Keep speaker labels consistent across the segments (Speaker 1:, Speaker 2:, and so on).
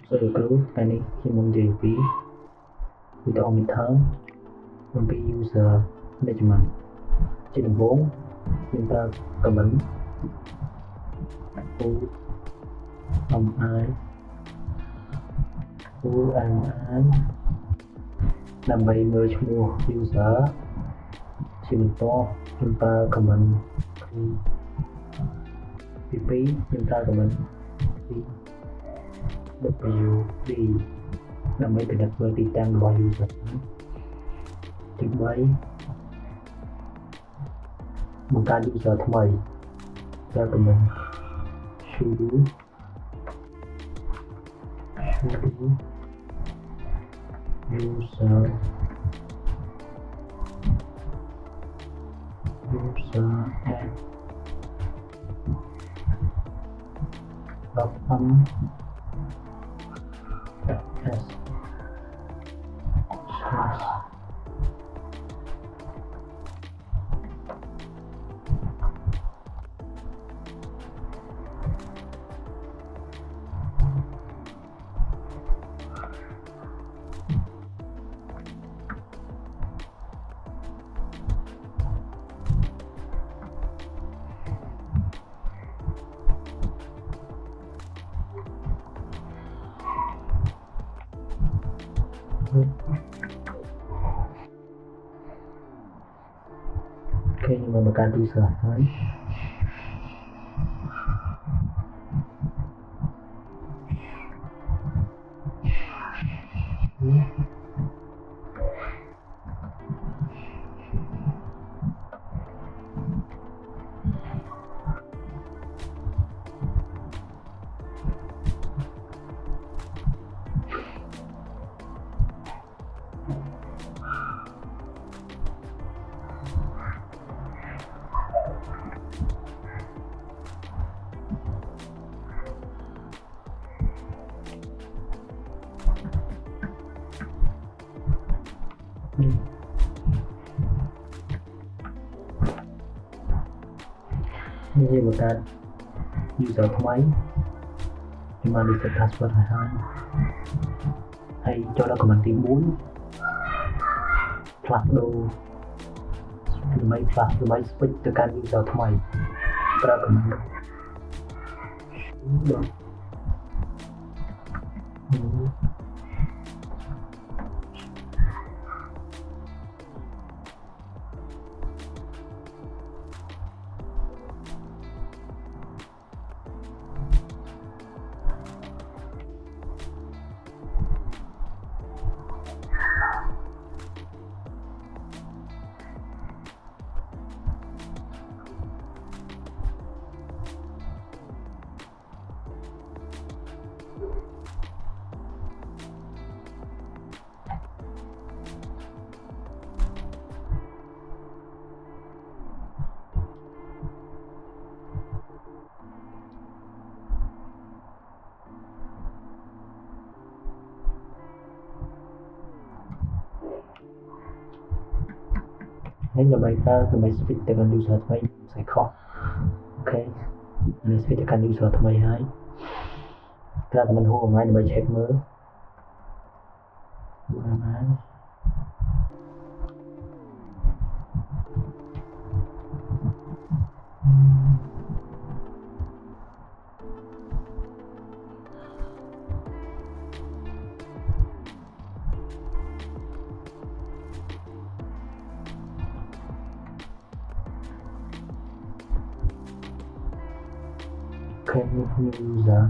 Speaker 1: សួស្តីលោកគ្រូថ្ងៃនេះខ្ញុំនឹងនិយាយពីវីដេអូ midterm អំពី user management ជាដំបូងយើងប្រើ command UMI ដើម្បីមើលឈ្មោះ user ជាបន្តខ្ញុំប្រើ command ទី2ខ្ញុំប្រើ command WD ដើម្បីពិនិត្យមើលទីតាំងរបស់ user ទី3បង្កើត user ថ្មីប្រើ command sudo user add s Okay, nhưng màการ user ហើយនេះជាបង្កើត user ថ្មីខ្ញុំបាន reset password ហើយចូលដល់ command ទី4ផ្លាស់ប្ដូរដើម្បី switch ទៅកាន់ user ថ្មីប្រើ command sudoហើយដើម្បី switch ទៅកាន់ user ថ្មីផ្សេងខុសអូខេនេះ switch ទៅកាន់ user ថ្មីហើយប្រើ command UMI ដើម្បី check មើល UMI Okay, new user,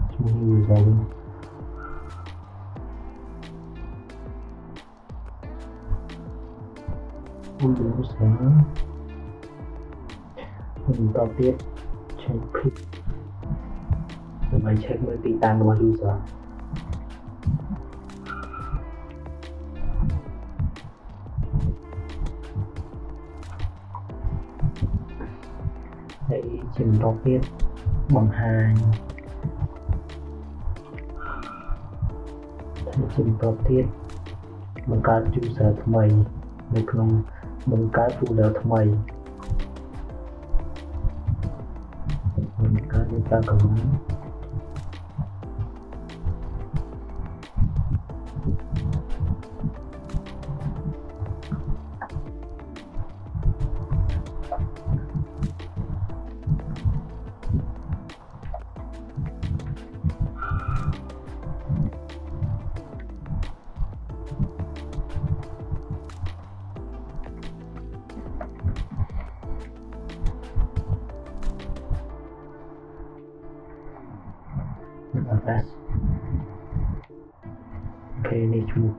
Speaker 1: បន្តទៀត check click ដើម្បី check មើលទីតាំងរបស់ user ហើយជាបន្តទៀតបង្ហាញជាបន្តទៀតបង្កើត user ថ្មីនៅក្នុងបង្កើត folder ថ្មីបង្កើត command address អូខេនេះឈ្មោះ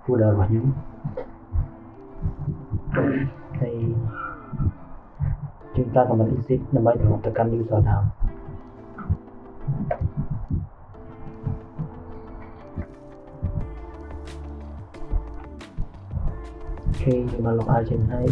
Speaker 1: folder របស់ខ្ញុំហើយយើងប្រើ command exit ដើម្បីត្រឡប់ទៅកាន់ user ដើមអូខេយើងបាន log out ចេញហើយ